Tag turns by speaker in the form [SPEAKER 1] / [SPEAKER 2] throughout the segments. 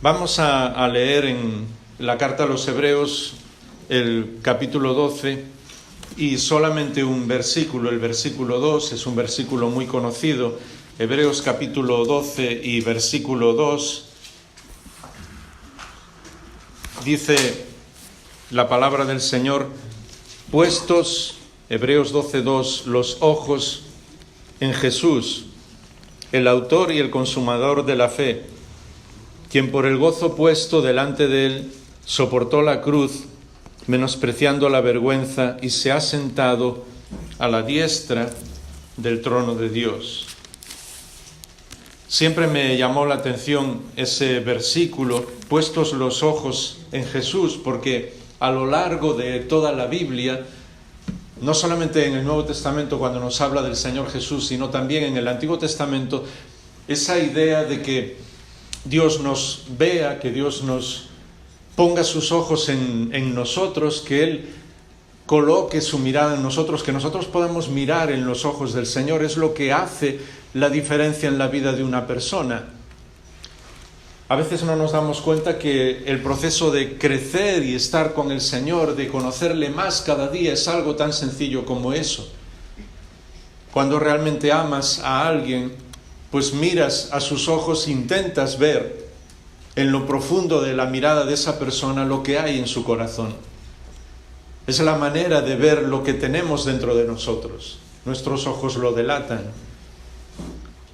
[SPEAKER 1] Vamos a leer en la carta a los Hebreos el capítulo 12 y solamente un versículo, el versículo 2, es un versículo muy conocido. Hebreos capítulo 12 y versículo 2 dice la palabra del Señor: puestos, Hebreos 12:2, los ojos en Jesús, el autor y el consumador de la fe, quien por el gozo puesto delante de él soportó la cruz, menospreciando la vergüenza, y se ha sentado a la diestra del trono de Dios. Siempre me llamó la atención ese versículo, puestos los ojos en Jesús, porque a lo largo de toda la Biblia, no solamente en el Nuevo Testamento cuando nos habla del Señor Jesús, sino también en el Antiguo Testamento, esa idea de que Dios nos vea, que Dios nos ponga sus ojos en nosotros, que Él coloque su mirada en nosotros, que nosotros podamos mirar en los ojos del Señor, es lo que hace la diferencia en la vida de una persona. A veces no nos damos cuenta que el proceso de crecer y estar con el Señor, de conocerle más cada día, es algo tan sencillo como eso. Cuando realmente amas a alguien, pues miras a sus ojos, intentas ver en lo profundo de la mirada de esa persona lo que hay en su corazón. Es la manera de ver lo que tenemos dentro de nosotros. Nuestros ojos lo delatan.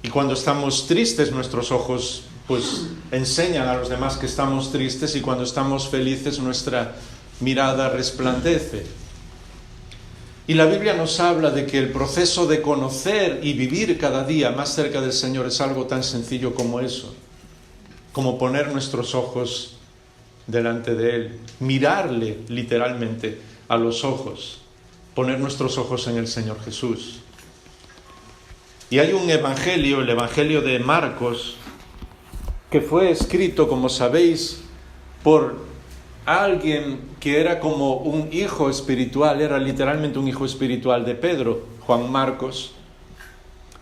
[SPEAKER 1] Y cuando estamos tristes, nuestros ojos pues enseñan a los demás que estamos tristes, y cuando estamos felices, nuestra mirada resplandece. Y la Biblia nos habla de que el proceso de conocer y vivir cada día más cerca del Señor es algo tan sencillo como eso, como poner nuestros ojos delante de Él, mirarle literalmente a los ojos, poner nuestros ojos en el Señor Jesús. Y hay un evangelio, el evangelio de Marcos, que fue escrito, como sabéis, por alguien que era como un hijo espiritual, era literalmente un hijo espiritual de Pedro, Juan Marcos.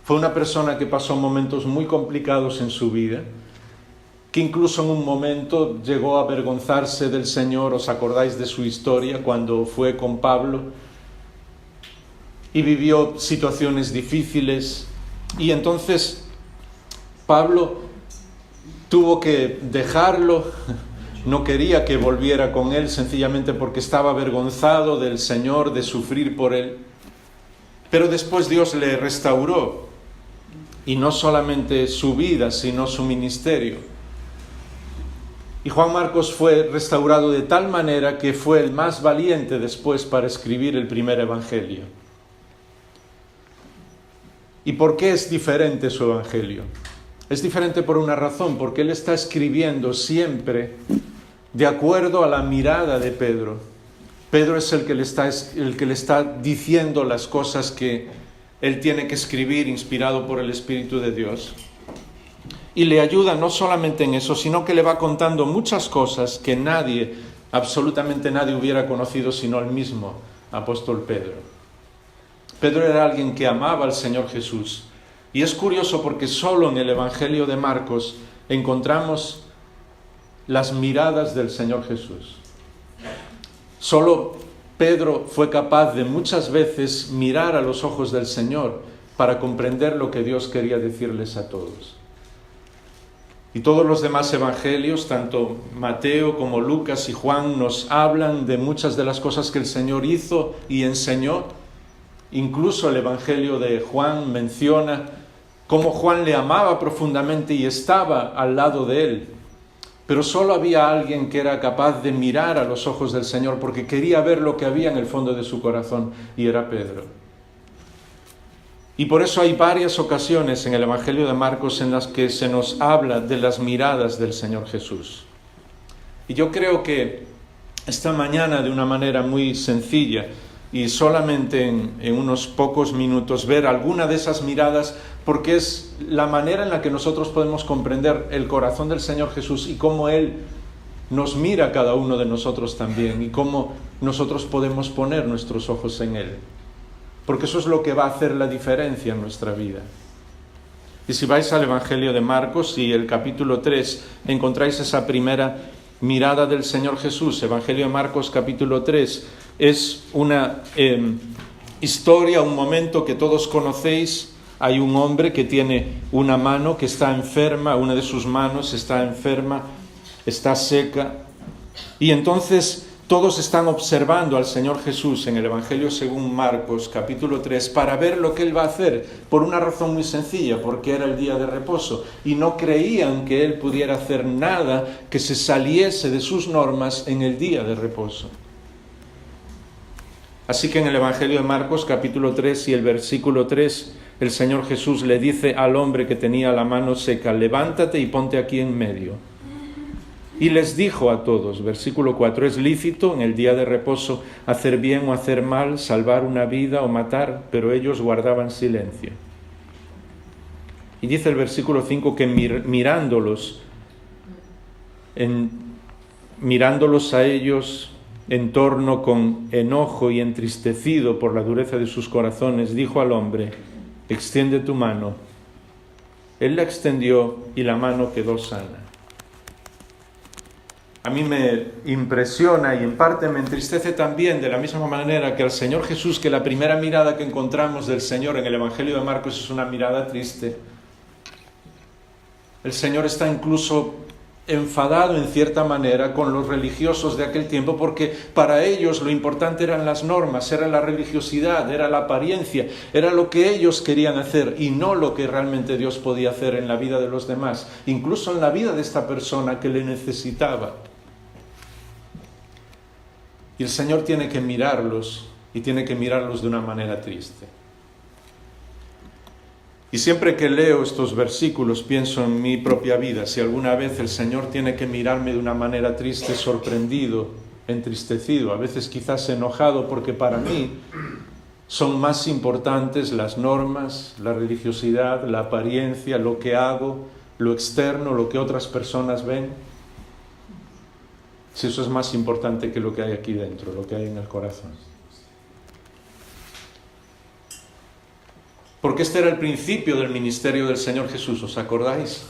[SPEAKER 1] Fue una persona que pasó momentos muy complicados en su vida, que incluso en un momento llegó a avergonzarse del Señor. ¿Os acordáis de su historia cuando fue con Pablo? Y vivió situaciones difíciles, y entonces Pablo tuvo que dejarlo. No quería que volviera con él, sencillamente porque estaba avergonzado del Señor, de sufrir por él. Pero después Dios le restauró, y no solamente su vida, sino su ministerio. Y Juan Marcos fue restaurado de tal manera que fue el más valiente después para escribir el primer evangelio. ¿Y por qué es diferente su evangelio? Es diferente por una razón, porque él está escribiendo siempre de acuerdo a la mirada de Pedro. Pedro es el que le está diciendo las cosas que él tiene que escribir, inspirado por el Espíritu de Dios. Y le ayuda no solamente en eso, sino que le va contando muchas cosas que nadie, absolutamente nadie, hubiera conocido sino el mismo apóstol Pedro. Pedro era alguien que amaba al Señor Jesús. Y es curioso porque solo en el Evangelio de Marcos encontramos las miradas del Señor Jesús. Solo Pedro fue capaz de muchas veces mirar a los ojos del Señor para comprender lo que Dios quería decirles a todos. Y todos los demás evangelios, tanto Mateo como Lucas y Juan, nos hablan de muchas de las cosas que el Señor hizo y enseñó. Incluso el evangelio de Juan menciona cómo Juan le amaba profundamente y estaba al lado de él. Pero solo había alguien que era capaz de mirar a los ojos del Señor, porque quería ver lo que había en el fondo de su corazón, y era Pedro. Y por eso hay varias ocasiones en el Evangelio de Marcos en las que se nos habla de las miradas del Señor Jesús. Y yo creo que esta mañana, de una manera muy sencilla, y solamente en unos pocos minutos, ver alguna de esas miradas, porque es la manera en la que nosotros podemos comprender el corazón del Señor Jesús y cómo Él nos mira a cada uno de nosotros también, y cómo nosotros podemos poner nuestros ojos en Él. Porque eso es lo que va a hacer la diferencia en nuestra vida. Y si vais al Evangelio de Marcos y el capítulo 3, encontráis esa primera mirada del Señor Jesús. Evangelio de Marcos capítulo 3 es una historia, un momento que todos conocéis. Hay un hombre que tiene una mano que está enferma, una de sus manos está enferma, está seca. Y entonces todos están observando al Señor Jesús en el Evangelio según Marcos, capítulo 3, para ver lo que Él va a hacer, por una razón muy sencilla, porque era el día de reposo, y no creían que Él pudiera hacer nada que se saliese de sus normas en el día de reposo. Así que en el Evangelio de Marcos, capítulo 3 y el versículo 3, el Señor Jesús le dice al hombre que tenía la mano seca: levántate y ponte aquí en medio. Y les dijo a todos, versículo 4, ¿es lícito en el día de reposo hacer bien o hacer mal, salvar una vida o matar? Pero ellos guardaban silencio. Y dice el versículo 5 que mirándolos a ellos en torno con enojo y entristecido por la dureza de sus corazones, dijo al hombre: extiende tu mano. Él la extendió y la mano quedó sana. A mí me impresiona y en parte me entristece también, de la misma manera que al Señor Jesús, que la primera mirada que encontramos del Señor en el Evangelio de Marcos es una mirada triste. El Señor está incluso enfadado en cierta manera con los religiosos de aquel tiempo, porque para ellos lo importante eran las normas, era la religiosidad, era la apariencia, era lo que ellos querían hacer y no lo que realmente Dios podía hacer en la vida de los demás, incluso en la vida de esta persona que le necesitaba. Y el Señor tiene que mirarlos, y tiene que mirarlos de una manera triste. Y siempre que leo estos versículos pienso en mi propia vida. Si alguna vez el Señor tiene que mirarme de una manera triste, sorprendido, entristecido, a veces quizás enojado, porque para mí son más importantes las normas, la religiosidad, la apariencia, lo que hago, lo externo, lo que otras personas ven. Si eso es más importante que lo que hay aquí dentro, lo que hay en el corazón. Porque este era el principio del ministerio del Señor Jesús, ¿os acordáis?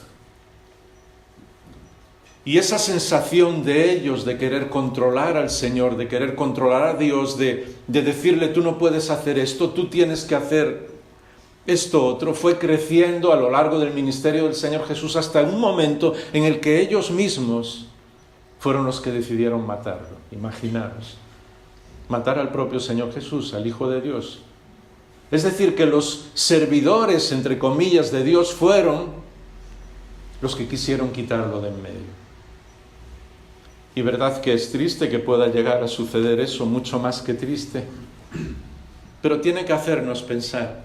[SPEAKER 1] Y esa sensación de ellos de querer controlar al Señor, de querer controlar a Dios, de decirle: tú no puedes hacer esto, tú tienes que hacer esto otro, fue creciendo a lo largo del ministerio del Señor Jesús hasta un momento en el que ellos mismos fueron los que decidieron matarlo. Imaginaros, matar al propio Señor Jesús, al Hijo de Dios. Es decir, que los servidores, entre comillas, de Dios fueron los que quisieron quitarlo de en medio. Y verdad que es triste que pueda llegar a suceder eso, mucho más que triste, pero tiene que hacernos pensar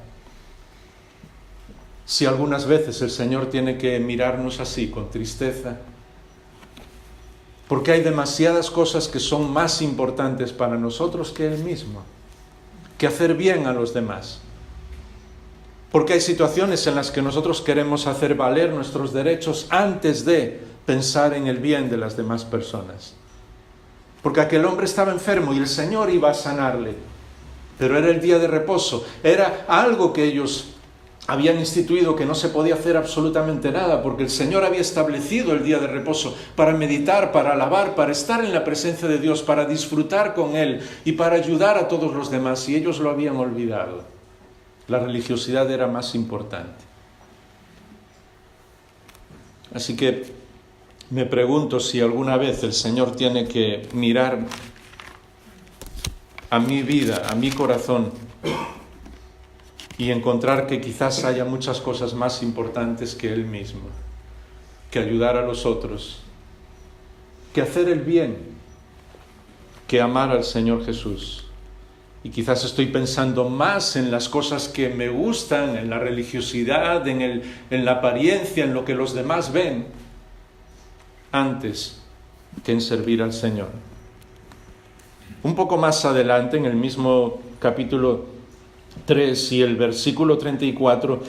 [SPEAKER 1] si algunas veces el Señor tiene que mirarnos así, con tristeza, porque hay demasiadas cosas que son más importantes para nosotros que Él mismo, que hacer bien a los demás. Porque hay situaciones en las que nosotros queremos hacer valer nuestros derechos antes de pensar en el bien de las demás personas. Porque aquel hombre estaba enfermo y el Señor iba a sanarle, pero era el día de reposo, era algo que ellos habían instituido, que no se podía hacer absolutamente nada, porque el Señor había establecido el día de reposo para meditar, para alabar, para estar en la presencia de Dios, para disfrutar con Él y para ayudar a todos los demás, y ellos lo habían olvidado. La religiosidad era más importante. Así que me pregunto si alguna vez el Señor tiene que mirar a mi vida, a mi corazón, y encontrar que quizás haya muchas cosas más importantes que Él mismo, que ayudar a los otros, que hacer el bien, que amar al Señor Jesús. Y quizás estoy pensando más en las cosas que me gustan, en la religiosidad, en la apariencia, en lo que los demás ven, antes que en servir al Señor. Un poco más adelante, en el mismo capítulo 3 y el versículo 34,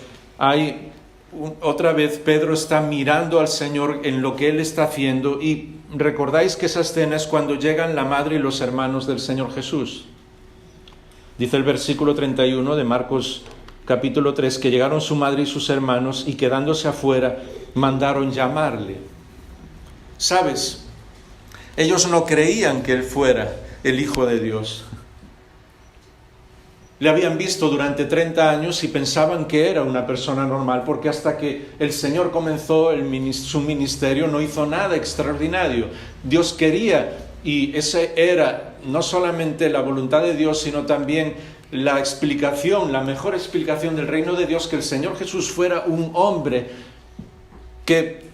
[SPEAKER 1] otra vez Pedro está mirando al Señor en lo que Él está haciendo, y recordáis que esa escena es cuando llegan la madre y los hermanos del Señor Jesús. Dice el versículo 31 de Marcos capítulo 3, que llegaron su madre y sus hermanos y quedándose afuera, mandaron llamarle. ¿Sabes? Ellos no creían que él fuera el Hijo de Dios. Le habían visto durante 30 años y pensaban que era una persona normal, porque hasta que el Señor comenzó su ministerio no hizo nada extraordinario. Dios quería, y esa era no solamente la voluntad de Dios, sino también la explicación, la mejor explicación del reino de Dios, que el Señor Jesús fuera un hombre que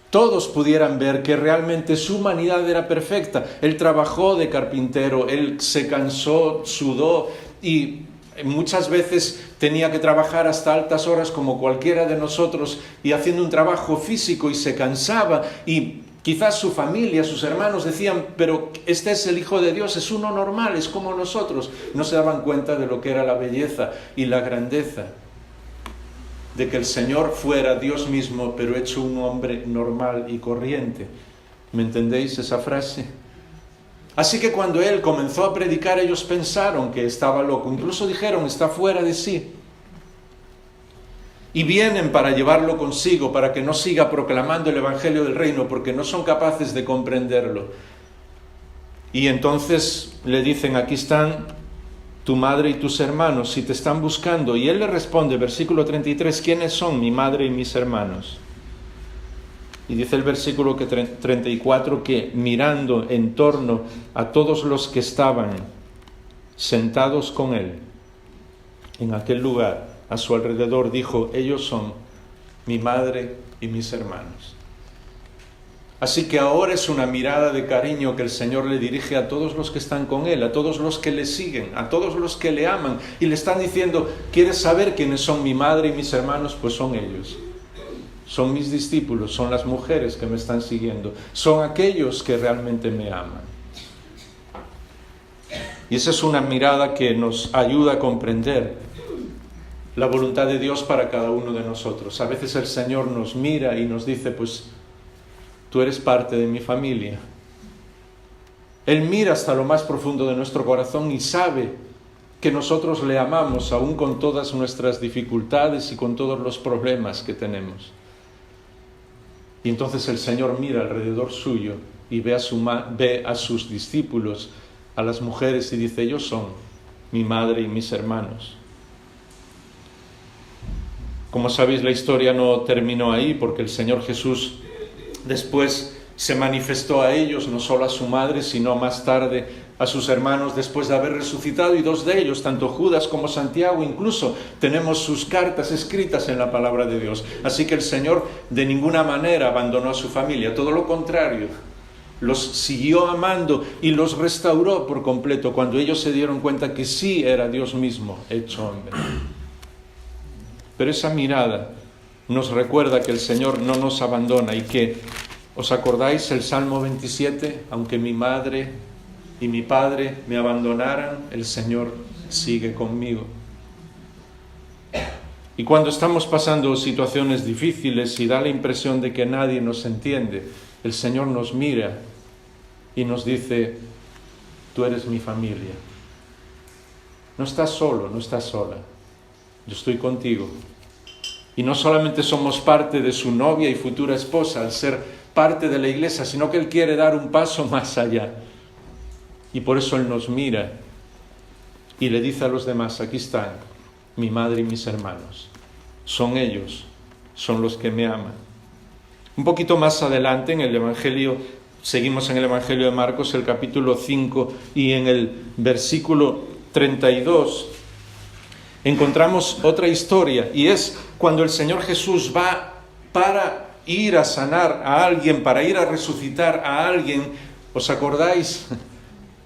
[SPEAKER 1] todos pudieran ver que realmente su humanidad era perfecta. Él trabajó de carpintero, él se cansó, sudó y muchas veces tenía que trabajar hasta altas horas como cualquiera de nosotros y haciendo un trabajo físico y se cansaba y quizás su familia, sus hermanos decían, pero este es el Hijo de Dios, es uno normal, es como nosotros. No se daban cuenta de lo que era la belleza y la grandeza de que el Señor fuera Dios mismo, pero hecho un hombre normal y corriente. ¿Me entendéis esa frase? Así que cuando él comenzó a predicar, ellos pensaron que estaba loco. Incluso dijeron, está fuera de sí. Y vienen para llevarlo consigo, para que no siga proclamando el Evangelio del Reino, porque no son capaces de comprenderlo. Y entonces le dicen, aquí están tu madre y tus hermanos, si te están buscando. Y él le responde, versículo 33, ¿quiénes son mi madre y mis hermanos? Y dice el versículo 34 que mirando en torno a todos los que estaban sentados con él en aquel lugar, a su alrededor, dijo, ellos son mi madre y mis hermanos. Así que ahora es una mirada de cariño que el Señor le dirige a todos los que están con él, a todos los que le siguen, a todos los que le aman, y le están diciendo, ¿quieres saber quiénes son mi madre y mis hermanos? Pues son ellos. Son mis discípulos, son las mujeres que me están siguiendo, son aquellos que realmente me aman. Y esa es una mirada que nos ayuda a comprender la voluntad de Dios para cada uno de nosotros. A veces el Señor nos mira y nos dice, pues tú eres parte de mi familia. Él mira hasta lo más profundo de nuestro corazón y sabe que nosotros le amamos aún con todas nuestras dificultades y con todos los problemas que tenemos. Y entonces el Señor mira alrededor suyo y ve a sus discípulos, a las mujeres, y dice, ellos son mi madre y mis hermanos. Como sabéis, la historia no terminó ahí, porque el Señor Jesús después se manifestó a ellos, no solo a su madre, sino más tarde a sus hermanos después de haber resucitado, y dos de ellos, tanto Judas como Santiago, incluso tenemos sus cartas escritas en la palabra de Dios. Así que el Señor de ninguna manera abandonó a su familia, todo lo contrario, los siguió amando y los restauró por completo cuando ellos se dieron cuenta que sí era Dios mismo hecho hombre. Pero esa mirada nos recuerda que el Señor no nos abandona y que, ¿os acordáis el Salmo 27? Aunque mi madre y mi padre me abandonaran, el Señor sigue conmigo. Y cuando estamos pasando situaciones difíciles y da la impresión de que nadie nos entiende, el Señor nos mira y nos dice, tú eres mi familia. No estás solo, no estás sola. Yo estoy contigo. Y no solamente somos parte de su novia y futura esposa al ser parte de la iglesia, sino que Él quiere dar un paso más allá. Y por eso Él nos mira y le dice a los demás, aquí están mi madre y mis hermanos. Son ellos, son los que me aman. Un poquito más adelante en el Evangelio, seguimos en el Evangelio de Marcos, el capítulo 5, y en el versículo 32, encontramos otra historia, y es cuando el Señor Jesús va para ir a sanar a alguien, para ir a resucitar a alguien. ¿Os acordáis?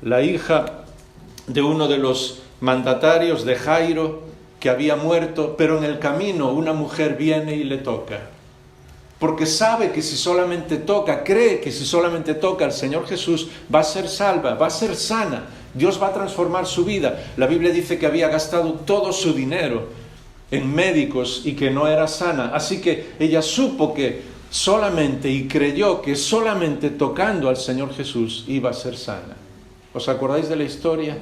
[SPEAKER 1] La hija de uno de los mandatarios de Jairo, que había muerto, pero en el camino una mujer viene y le toca. Porque sabe que si solamente toca, cree que si solamente toca al Señor Jesús, va a ser salva, va a ser sana. Dios va a transformar su vida. La Biblia dice que había gastado todo su dinero en médicos y que no era sana. Así que ella supo que solamente, y creyó que solamente tocando al Señor Jesús iba a ser sana. ¿Os acordáis de la historia?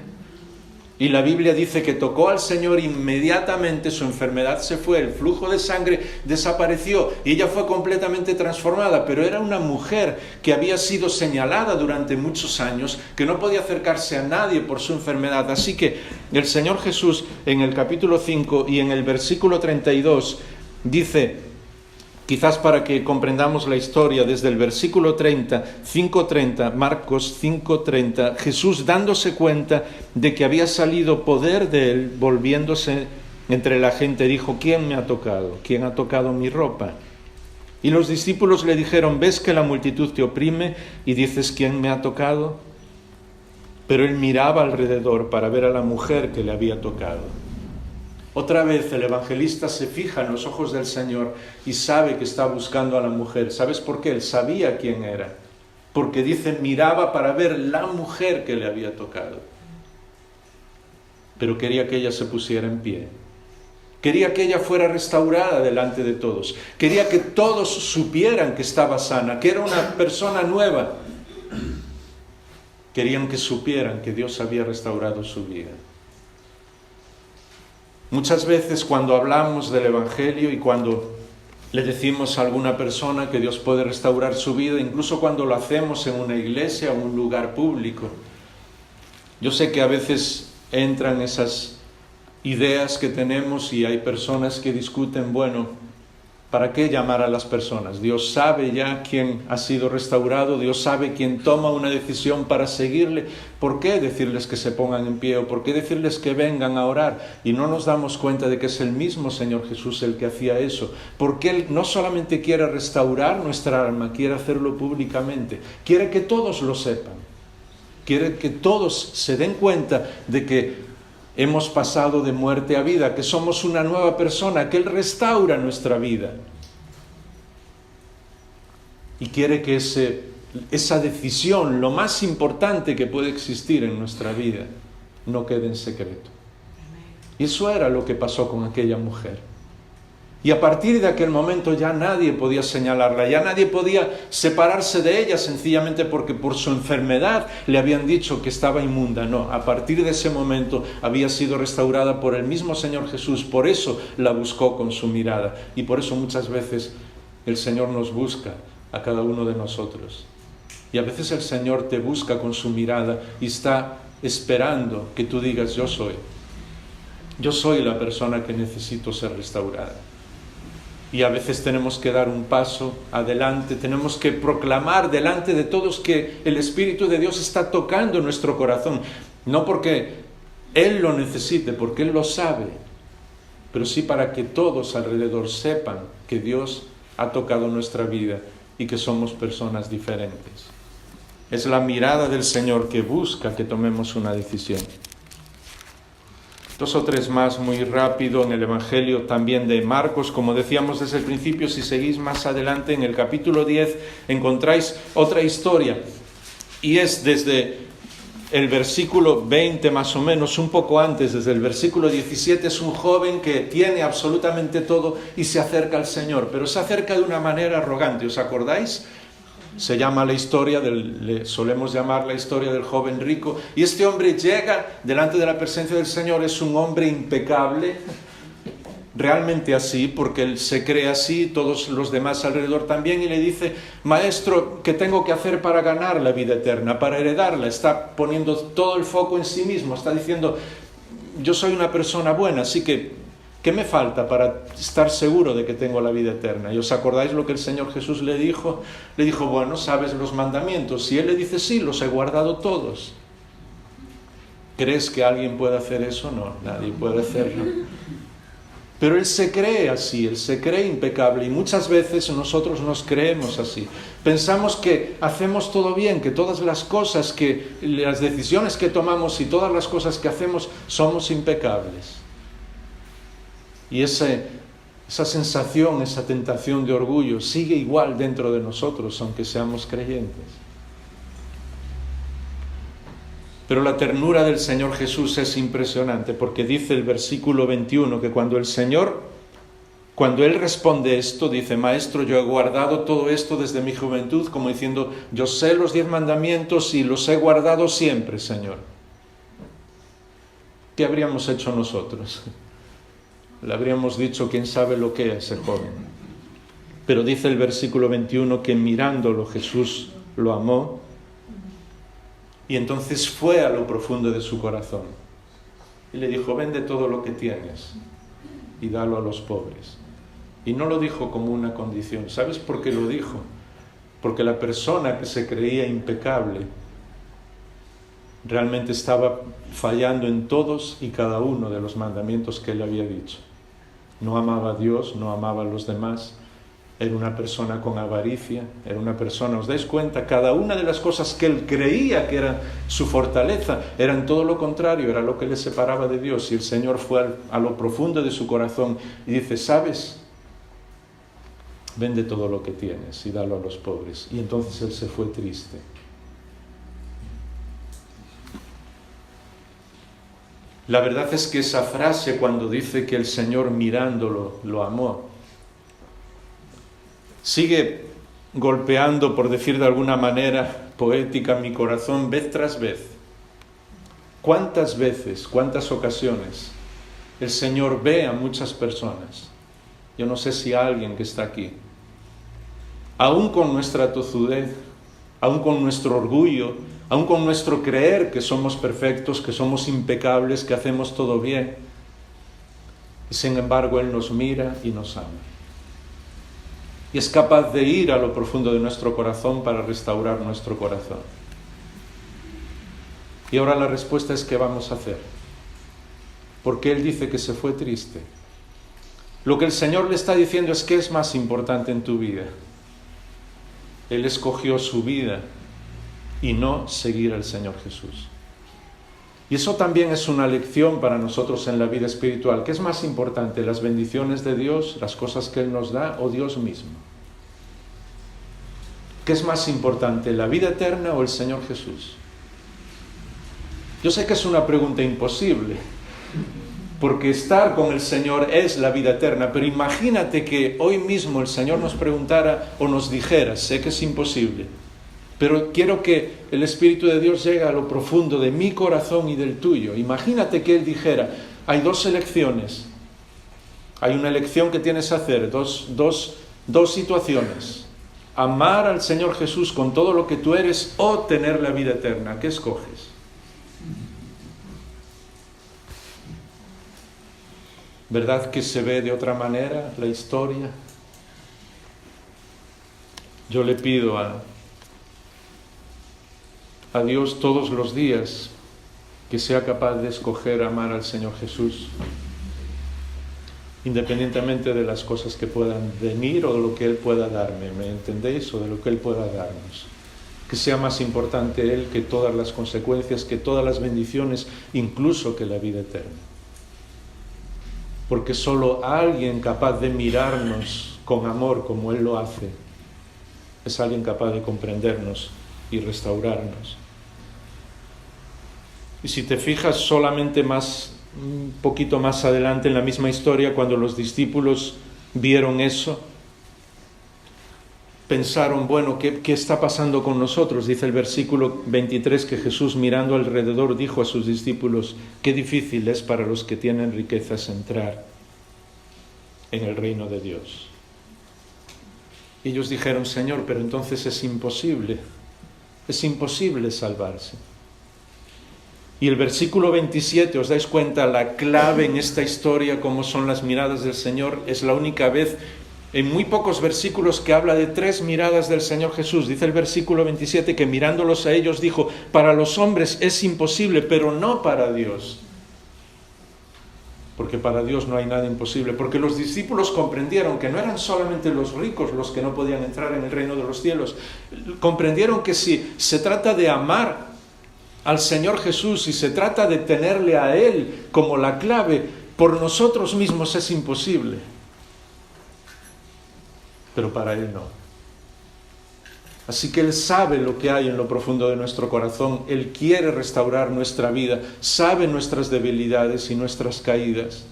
[SPEAKER 1] Y la Biblia dice que tocó al Señor, inmediatamente su enfermedad se fue, el flujo de sangre desapareció y ella fue completamente transformada. Pero era una mujer que había sido señalada durante muchos años, que no podía acercarse a nadie por su enfermedad. Así que el Señor Jesús en el capítulo 5 y en el versículo 32 dice, quizás para que comprendamos la historia, desde el versículo 5:30, Marcos 5:30, Jesús, dándose cuenta de que había salido poder de él, volviéndose entre la gente, dijo, ¿quién me ha tocado? ¿Quién ha tocado mi ropa? Y los discípulos le dijeron, ¿ves que la multitud te oprime y dices, ¿quién me ha tocado? Pero él miraba alrededor para ver a la mujer que le había tocado. Otra vez el evangelista se fija en los ojos del Señor y sabe que está buscando a la mujer. ¿Sabes por qué? Él sabía quién era. Porque dice, miraba para ver la mujer que le había tocado. Pero quería que ella se pusiera en pie. Quería que ella fuera restaurada delante de todos. Quería que todos supieran que estaba sana, que era una persona nueva. Querían que supieran que Dios había restaurado su vida. Muchas veces cuando hablamos del Evangelio y cuando le decimos a alguna persona que Dios puede restaurar su vida, incluso cuando lo hacemos en una iglesia o un lugar público, yo sé que a veces entran esas ideas que tenemos y hay personas que discuten, bueno, ¿para qué llamar a las personas? Dios sabe ya quién ha sido restaurado, Dios sabe quién toma una decisión para seguirle. ¿Por qué decirles que se pongan en pie o por qué decirles que vengan a orar? Y no nos damos cuenta de que es el mismo Señor Jesús el que hacía eso. Porque Él no solamente quiere restaurar nuestra alma, quiere hacerlo públicamente. Quiere que todos lo sepan. Quiere que todos se den cuenta de que hemos pasado de muerte a vida, que somos una nueva persona, que Él restaura nuestra vida. Y quiere que esa decisión, lo más importante que puede existir en nuestra vida, no quede en secreto. Y eso era lo que pasó con aquella mujer. Y a partir de aquel momento ya nadie podía señalarla, ya nadie podía separarse de ella sencillamente porque por su enfermedad le habían dicho que estaba inmunda. No, a partir de ese momento había sido restaurada por el mismo Señor Jesús, por eso la buscó con su mirada. Y por eso muchas veces el Señor nos busca a cada uno de nosotros. Y a veces el Señor te busca con su mirada y está esperando que tú digas, yo soy la persona que necesito ser restaurada. Y a veces tenemos que dar un paso adelante, tenemos que proclamar delante de todos que el Espíritu de Dios está tocando nuestro corazón. No porque Él lo necesite, porque Él lo sabe, pero sí para que todos alrededor sepan que Dios ha tocado nuestra vida y que somos personas diferentes. Es la mirada del Señor que busca que tomemos una decisión. 2 o 3 más muy rápido en el Evangelio también de Marcos. Como decíamos desde el principio, si seguís más adelante en el capítulo 10 encontráis otra historia. Y es desde el versículo 20 más o menos, un poco antes, desde el versículo 17, es un joven que tiene absolutamente todo y se acerca al Señor, pero se acerca de una manera arrogante. ¿Os acordáis? Se llama la historia solemos llamar la historia del joven rico. Y este hombre llega delante de la presencia del Señor, es un hombre impecable, realmente así, porque él se cree así, todos los demás alrededor también, y le dice, maestro, ¿qué tengo que hacer para ganar la vida eterna, para heredarla? Está poniendo todo el foco en sí mismo, está diciendo, yo soy una persona buena, así que ¿qué me falta para estar seguro de que tengo la vida eterna? ¿Y os acordáis lo que el Señor Jesús le dijo? Le dijo, bueno, ¿sabes los mandamientos? Y él le dice, sí, los he guardado todos. ¿Crees que alguien puede hacer eso? No, nadie puede hacerlo. Pero él se cree así, él se cree impecable y muchas veces nosotros nos creemos así. Pensamos que hacemos todo bien, que todas las cosas, las decisiones que tomamos y todas las cosas que hacemos somos impecables. Y esa sensación, esa tentación de orgullo sigue igual dentro de nosotros, aunque seamos creyentes. Pero la ternura del Señor Jesús es impresionante, porque dice el versículo 21 que cuando Él responde esto, dice, Maestro, yo he guardado todo esto desde mi juventud, como diciendo, yo sé los 10 mandamientos y los he guardado siempre, Señor. ¿qué habríamos hecho nosotros? Le habríamos dicho, quién sabe lo que es ese joven. Pero dice el versículo 21 que mirándolo Jesús lo amó y entonces fue a lo profundo de su corazón y le dijo, vende todo lo que tienes y dalo a los pobres. Y no lo dijo como una condición. ¿Sabes por qué lo dijo? Porque la persona que se creía impecable realmente estaba fallando en todos y cada uno de los mandamientos que él había dicho. No amaba a Dios, no amaba a los demás, era una persona con avaricia, era una persona, ¿os dais cuenta? Cada una de las cosas que él creía que era su fortaleza, eran todo lo contrario, era lo que le separaba de Dios. Y el Señor fue a lo profundo de su corazón y dice, ¿sabes? Vende todo lo que tienes y dalo a los pobres. Y entonces él se fue triste. La verdad es que esa frase, cuando dice que el Señor mirándolo lo amó, sigue golpeando, por decir de alguna manera poética, mi corazón vez tras vez. ¿Cuántas veces, cuántas ocasiones el Señor ve a muchas personas? Yo no sé si alguien que está aquí, aún con nuestra tozudez, aún con nuestro orgullo, aún con nuestro creer que somos perfectos, que somos impecables, que hacemos todo bien, y sin embargo Él nos mira y nos ama. Y es capaz de ir a lo profundo de nuestro corazón para restaurar nuestro corazón. Y ahora la respuesta es, ¿qué vamos a hacer? Porque Él dice que se fue triste. Lo que el Señor le está diciendo es, ¿qué es más importante en tu vida? Él escogió su vida y no seguir al Señor Jesús. Y eso también es una lección para nosotros en la vida espiritual. ¿Qué es más importante, las bendiciones de Dios, las cosas que Él nos da, o Dios mismo? ¿Qué es más importante, la vida eterna o el Señor Jesús? Yo sé que es una pregunta imposible, porque estar con el Señor es la vida eterna, pero imagínate que hoy mismo el Señor nos preguntara o nos dijera, sé que es imposible, pero quiero que el Espíritu de Dios llegue a lo profundo de mi corazón y del tuyo. Imagínate que Él dijera, hay dos elecciones. Hay una elección que tienes que hacer, dos situaciones. Amar al Señor Jesús con todo lo que tú eres o tener la vida eterna. ¿Qué escoges? ¿Verdad que se ve de otra manera la historia? Yo le pido a Dios todos los días que sea capaz de escoger amar al Señor Jesús, independientemente de las cosas que puedan venir o de lo que Él pueda darme, ¿me entendéis? O de lo que Él pueda darnos. Que sea más importante Él que todas las consecuencias, que todas las bendiciones, incluso que la vida eterna. Porque solo alguien capaz de mirarnos con amor como Él lo hace, es alguien capaz de comprendernos y restaurarnos. Y si te fijas solamente un poquito más adelante en la misma historia, cuando los discípulos vieron eso, pensaron, bueno, ¿qué está pasando con nosotros? Dice el versículo 23 que Jesús, mirando alrededor, dijo a sus discípulos, qué difícil es para los que tienen riquezas entrar en el reino de Dios. Y ellos dijeron, Señor, pero entonces es imposible salvarse. Y el versículo 27, ¿os dais cuenta? La clave en esta historia, cómo son las miradas del Señor, es la única vez en muy pocos versículos que habla de 3 miradas del Señor Jesús. Dice el versículo 27 que mirándolos a ellos dijo, para los hombres es imposible, pero no para Dios. Porque para Dios no hay nada imposible. Porque los discípulos comprendieron que no eran solamente los ricos los que no podían entrar en el reino de los cielos. Comprendieron que si se trata de amar al Señor Jesús y se trata de tenerle a Él como la clave, por nosotros mismos es imposible. Pero para Él no. Así que Él sabe lo que hay en lo profundo de nuestro corazón. Él quiere restaurar nuestra vida, sabe nuestras debilidades y nuestras caídas,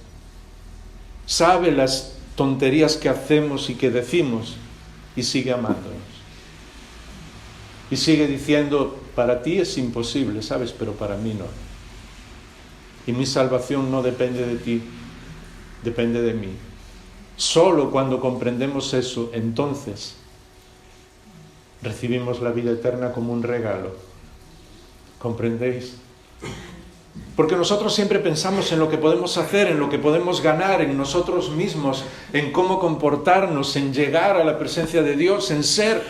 [SPEAKER 1] sabe las tonterías que hacemos y que decimos, y sigue amándonos. Y sigue diciendo, para ti es imposible, ¿sabes? Pero para mí no. y mi salvación no depende de ti, depende de mí. Solo cuando comprendemos eso, entonces recibimos la vida eterna como un regalo. ¿Comprendéis? Porque nosotros siempre pensamos en lo que podemos hacer, en lo que podemos ganar, en nosotros mismos, en cómo comportarnos, en llegar a la presencia de Dios, en ser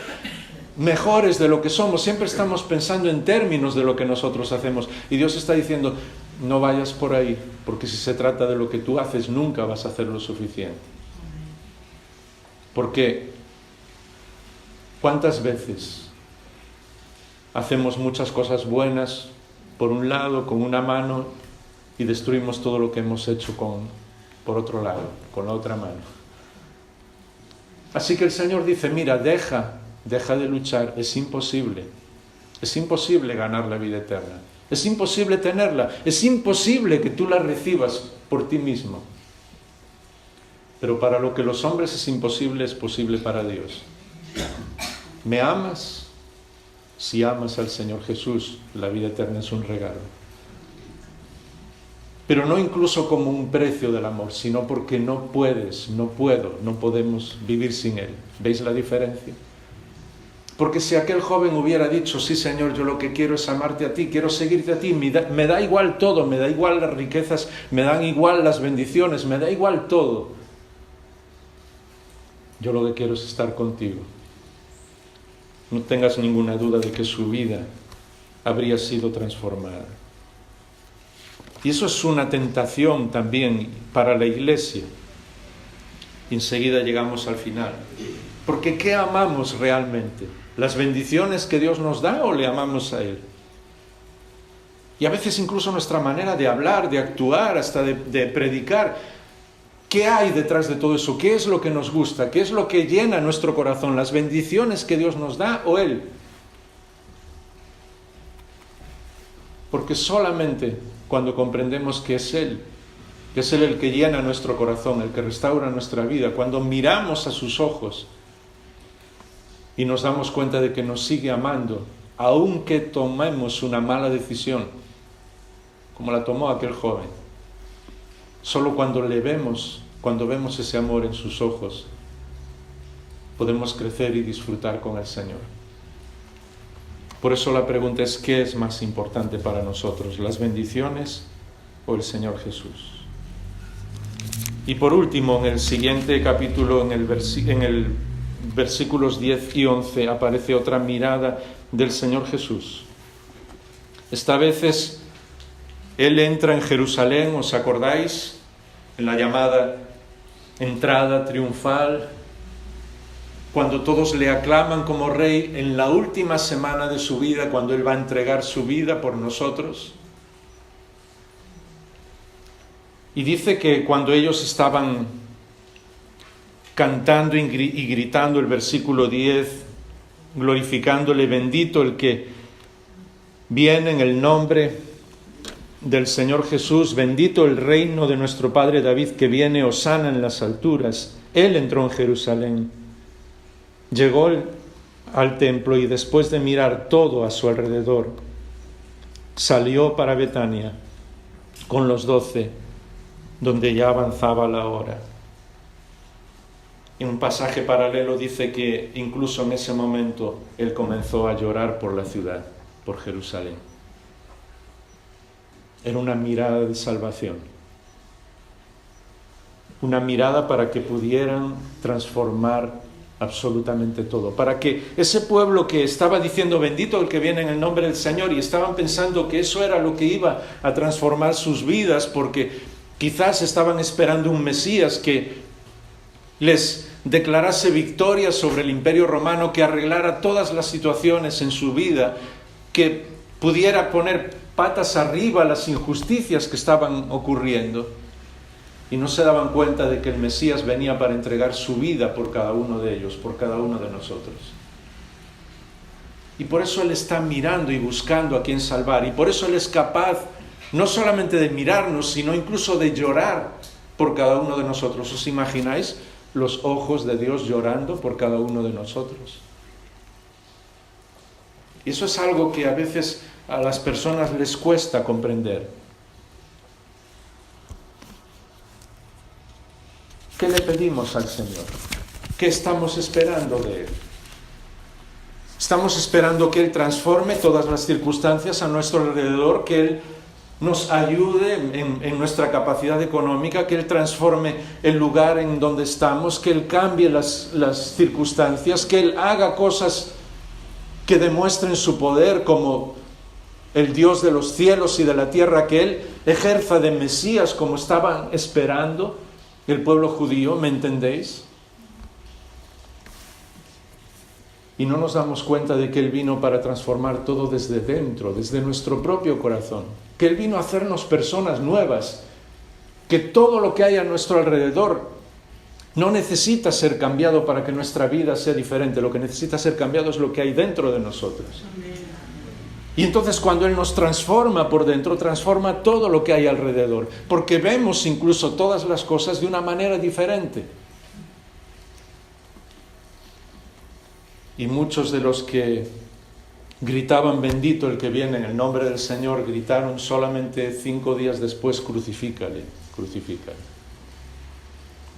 [SPEAKER 1] mejores de lo que somos. Siempre estamos pensando en términos de lo que nosotros hacemos. Y Dios está diciendo, no vayas por ahí, porque si se trata de lo que tú haces, nunca vas a hacer lo suficiente. Porque ¿cuántas veces hacemos muchas cosas buenas por un lado, con una mano, y destruimos todo lo que hemos hecho por otro lado, con la otra mano? Así que el Señor dice, mira, deja de luchar, es imposible ganar la vida eterna, es imposible tenerla, es imposible que tú la recibas por ti mismo. Pero para lo que los hombres es imposible, es posible para Dios. ¿Me amas? Si amas al Señor Jesús, la vida eterna es un regalo. Pero no incluso como un precio del amor, sino porque no podemos vivir sin Él. ¿Veis la diferencia? Porque si aquel joven hubiera dicho, sí Señor, yo lo que quiero es amarte a ti, quiero seguirte a ti, me da igual todo, me da igual las riquezas, me dan igual las bendiciones, me da igual todo. Yo lo que quiero es estar contigo. No tengas ninguna duda de que su vida habría sido transformada. Y eso es una tentación también para la Iglesia. Y enseguida llegamos al final. Porque ¿qué amamos realmente? ¿Las bendiciones que Dios nos da o le amamos a Él? Y a veces incluso nuestra manera de hablar, de actuar, hasta de predicar. ¿Qué hay detrás de todo eso? ¿Qué es lo que nos gusta? ¿Qué es lo que llena nuestro corazón? ¿Las bendiciones que Dios nos da o Él? Porque solamente cuando comprendemos que es Él el que llena nuestro corazón, el que restaura nuestra vida, cuando miramos a sus ojos y nos damos cuenta de que nos sigue amando, aunque tomemos una mala decisión, como la tomó aquel joven, solo cuando vemos ese amor en sus ojos, podemos crecer y disfrutar con el Señor. Por eso la pregunta es, ¿qué es más importante para nosotros? ¿Las bendiciones o el Señor Jesús? Y por último, en el siguiente capítulo, en el versículos 10 y 11, aparece otra mirada del Señor Jesús. Esta vez Él entra en Jerusalén, ¿os acordáis? En la llamada entrada triunfal, cuando todos le aclaman como rey, en la última semana de su vida, cuando Él va a entregar su vida por nosotros. Y dice que cuando ellos estaban cantando y gritando, el versículo 10, glorificándole, bendito el que viene en el nombre del Señor Jesús, bendito el reino de nuestro Padre David que viene, hosana en las alturas. Él entró en Jerusalén, llegó al templo y después de mirar todo a su alrededor, salió para Betania con los 12, donde ya avanzaba la hora. En un pasaje paralelo dice que incluso en ese momento Él comenzó a llorar por la ciudad, por Jerusalén. Era una mirada de salvación. Una mirada para que pudieran transformar absolutamente todo. Para que ese pueblo que estaba diciendo bendito el que viene en el nombre del Señor, y estaban pensando que eso era lo que iba a transformar sus vidas, porque quizás estaban esperando un Mesías que les declarase victoria sobre el Imperio Romano, que arreglara todas las situaciones en su vida, que pudiera poner patas arriba las injusticias que estaban ocurriendo, y no se daban cuenta de que el Mesías venía para entregar su vida por cada uno de ellos, por cada uno de nosotros. Y por eso Él está mirando y buscando a quien salvar, y por eso Él es capaz no solamente de mirarnos, sino incluso de llorar por cada uno de nosotros. ¿Os imagináis los ojos de Dios llorando por cada uno de nosotros? Y eso es algo que a veces a las personas les cuesta comprender. ¿Qué le pedimos al Señor? ¿Qué estamos esperando de Él? Estamos esperando que Él transforme todas las circunstancias a nuestro alrededor, que Él nos ayude en nuestra capacidad económica, que Él transforme el lugar en donde estamos, que Él cambie las circunstancias, que Él haga cosas que demuestren su poder como el Dios de los cielos y de la tierra, que Él ejerza de Mesías como estaban esperando el pueblo judío, ¿me entendéis? Y no nos damos cuenta de que Él vino para transformar todo desde dentro, desde nuestro propio corazón. Que Él vino a hacernos personas nuevas. Que todo lo que hay a nuestro alrededor no necesita ser cambiado para que nuestra vida sea diferente. Lo que necesita ser cambiado es lo que hay dentro de nosotros. Y entonces cuando Él nos transforma por dentro, transforma todo lo que hay alrededor. Porque vemos incluso todas las cosas de una manera diferente. Y muchos de los que gritaban bendito el que viene en el nombre del Señor, gritaron solamente 5 días después, crucifícale, crucifícale.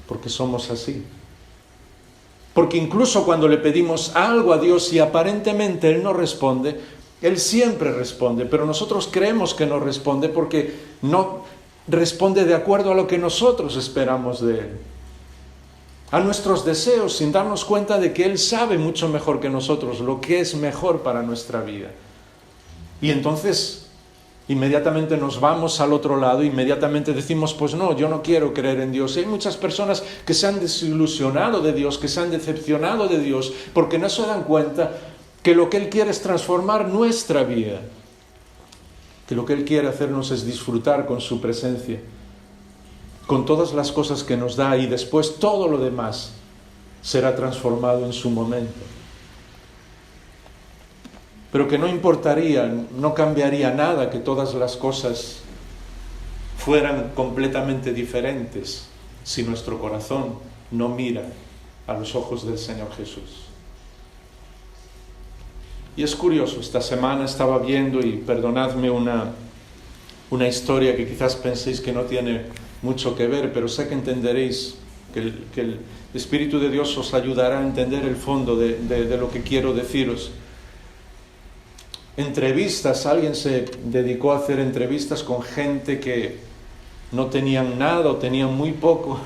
[SPEAKER 1] Porque somos así. Porque incluso cuando le pedimos algo a Dios y aparentemente Él no responde, Él siempre responde, pero nosotros creemos que no responde porque no responde de acuerdo a lo que nosotros esperamos de Él. A nuestros deseos, sin darnos cuenta de que Él sabe mucho mejor que nosotros lo que es mejor para nuestra vida. Y entonces inmediatamente nos vamos al otro lado, inmediatamente decimos, pues no, yo no quiero creer en Dios. Y hay muchas personas que se han desilusionado de Dios, que se han decepcionado de Dios, porque no se dan cuenta que lo que Él quiere es transformar nuestra vida, que lo que Él quiere hacernos es disfrutar con su presencia, con todas las cosas que nos da, y después todo lo demás será transformado en su momento. Pero que no importaría, no cambiaría nada que todas las cosas fueran completamente diferentes si nuestro corazón no mira a los ojos del Señor Jesús. Y es curioso, esta semana estaba viendo, y perdonadme una historia que quizás penséis que no tiene mucho que ver, pero sé que entenderéis, que el Espíritu de Dios os ayudará a entender el fondo de lo que quiero deciros. Entrevistas, alguien se dedicó a hacer entrevistas con gente que no tenían nada o tenían muy poco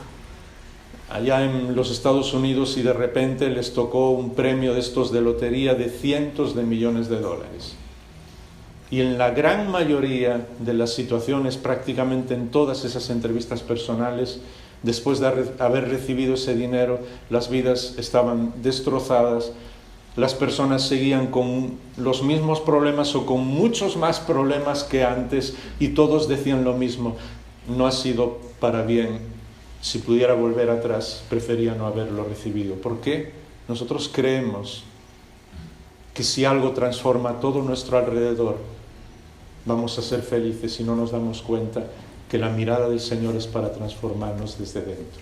[SPEAKER 1] allá en los Estados Unidos, y de repente les tocó un premio de estos de lotería de cientos de millones de dólares. Y en la gran mayoría de las situaciones, prácticamente en todas esas entrevistas personales, después de haber recibido ese dinero, las vidas estaban destrozadas, las personas seguían con los mismos problemas o con muchos más problemas que antes, y todos decían lo mismo: no ha sido para bien, si pudiera volver atrás, prefería no haberlo recibido. ¿Por qué? Nosotros creemos que si algo transforma todo nuestro alrededor, vamos a ser felices, y no nos damos cuenta que la mirada del Señor es para transformarnos desde dentro.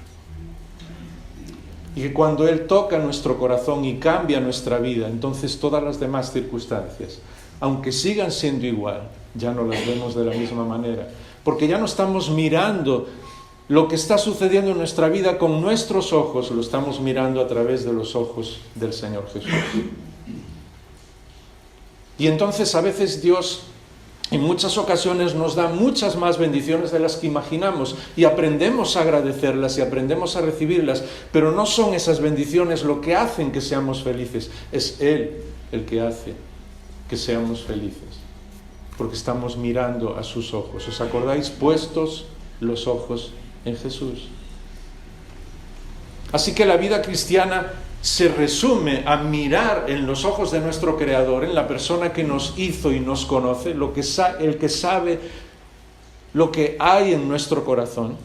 [SPEAKER 1] Y que cuando Él toca nuestro corazón y cambia nuestra vida, entonces todas las demás circunstancias, aunque sigan siendo igual, ya no las vemos de la misma manera. Porque ya no estamos mirando lo que está sucediendo en nuestra vida con nuestros ojos, lo estamos mirando a través de los ojos del Señor Jesús. Y entonces a veces Dios en muchas ocasiones nos da muchas más bendiciones de las que imaginamos, y aprendemos a agradecerlas y aprendemos a recibirlas, pero no son esas bendiciones lo que hacen que seamos felices, es Él el que hace que seamos felices, porque estamos mirando a sus ojos. ¿Os acordáis? Puestos los ojos en Jesús. Así que la vida cristiana se resume a mirar en los ojos de nuestro Creador, en la persona que nos hizo y nos conoce, el que sabe lo que hay en nuestro corazón,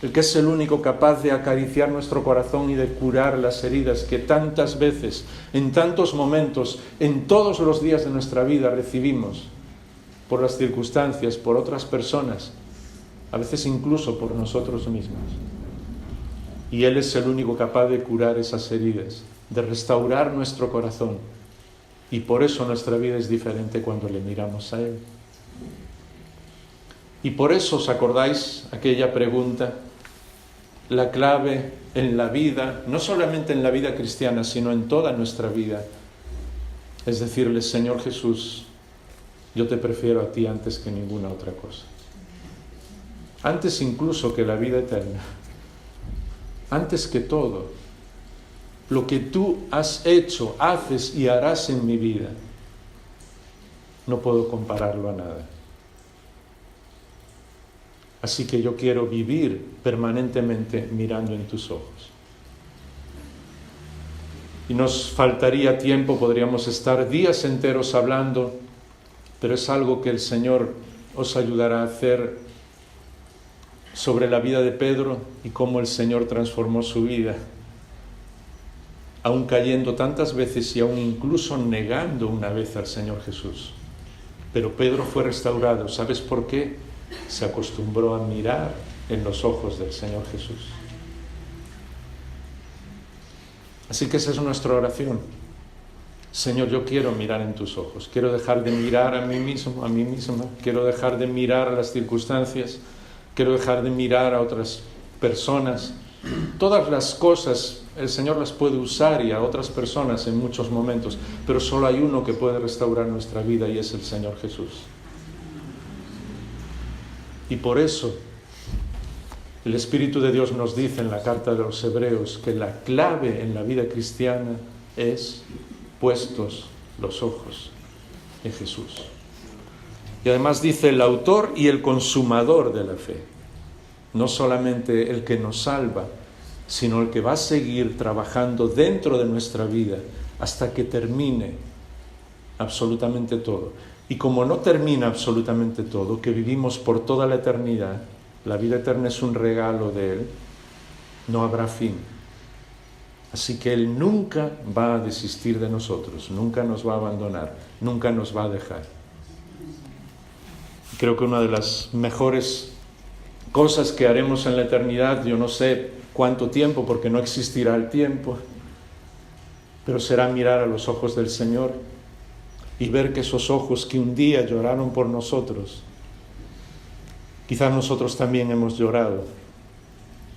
[SPEAKER 1] el que es el único capaz de acariciar nuestro corazón y de curar las heridas que tantas veces, en tantos momentos, en todos los días de nuestra vida recibimos por las circunstancias, por otras personas, a veces incluso por nosotros mismos. Y Él es el único capaz de curar esas heridas, de restaurar nuestro corazón. Y por eso nuestra vida es diferente cuando le miramos a Él. Y por eso, ¿os acordáis aquella pregunta? la clave en la vida, no solamente en la vida cristiana, sino en toda nuestra vida. Es decirle, Señor Jesús, yo te prefiero a ti antes que ninguna otra cosa. Antes incluso que la vida eterna. Antes que todo. Lo que tú has hecho, haces y harás en mi vida, no puedo compararlo a nada. Así que yo quiero vivir permanentemente mirando en tus ojos. Y nos faltaría tiempo, podríamos estar días enteros hablando, pero es algo que el Señor os ayudará a hacer sobre la vida de Pedro y cómo el Señor transformó su vida, aún cayendo tantas veces y aún incluso negando una vez al Señor Jesús. Pero Pedro fue restaurado. ¿Sabes por qué? Se acostumbró a mirar en los ojos del Señor Jesús. Así que esa es nuestra oración. Señor, yo quiero mirar en tus ojos. Quiero dejar de mirar a mí mismo, a mí misma. Quiero dejar de mirar a las circunstancias. Quiero dejar de mirar a otras personas. Todas las cosas el Señor las puede usar y a otras personas en muchos momentos, pero solo hay uno que puede restaurar nuestra vida y es el Señor Jesús. Y por eso el Espíritu de Dios nos dice en la carta de los Hebreos que la clave en la vida cristiana es puestos los ojos en Jesús. Y además dice el autor y el consumador de la fe. No solamente el que nos salva, sino el que va a seguir trabajando dentro de nuestra vida hasta que termine absolutamente todo. Y como no termina absolutamente todo, que vivimos por toda la eternidad, la vida eterna es un regalo de Él, no habrá fin. Así que Él nunca va a desistir de nosotros, nunca nos va a abandonar, nunca nos va a dejar. Creo que una de las mejores cosas que haremos en la eternidad, yo no sé cuánto tiempo, porque no existirá el tiempo, pero será mirar a los ojos del Señor y ver que esos ojos que un día lloraron por nosotros, quizás nosotros también hemos llorado,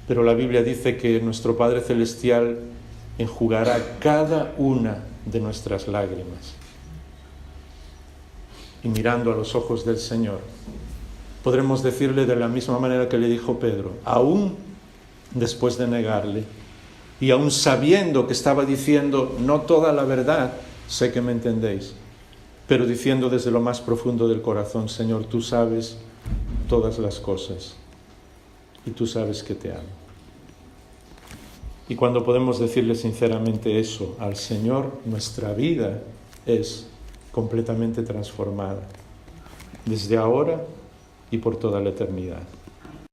[SPEAKER 1] pero la Biblia dice que nuestro Padre Celestial enjugará cada una de nuestras lágrimas. Y mirando a los ojos del Señor, podremos decirle de la misma manera que le dijo Pedro, aún después de negarle, y aún sabiendo que estaba diciendo no toda la verdad, sé que me entendéis, pero diciendo desde lo más profundo del corazón, Señor, tú sabes todas las cosas, y tú sabes que te amo. Y cuando podemos decirle sinceramente eso al Señor, nuestra vida es completamente transformada, desde ahora y por toda la eternidad.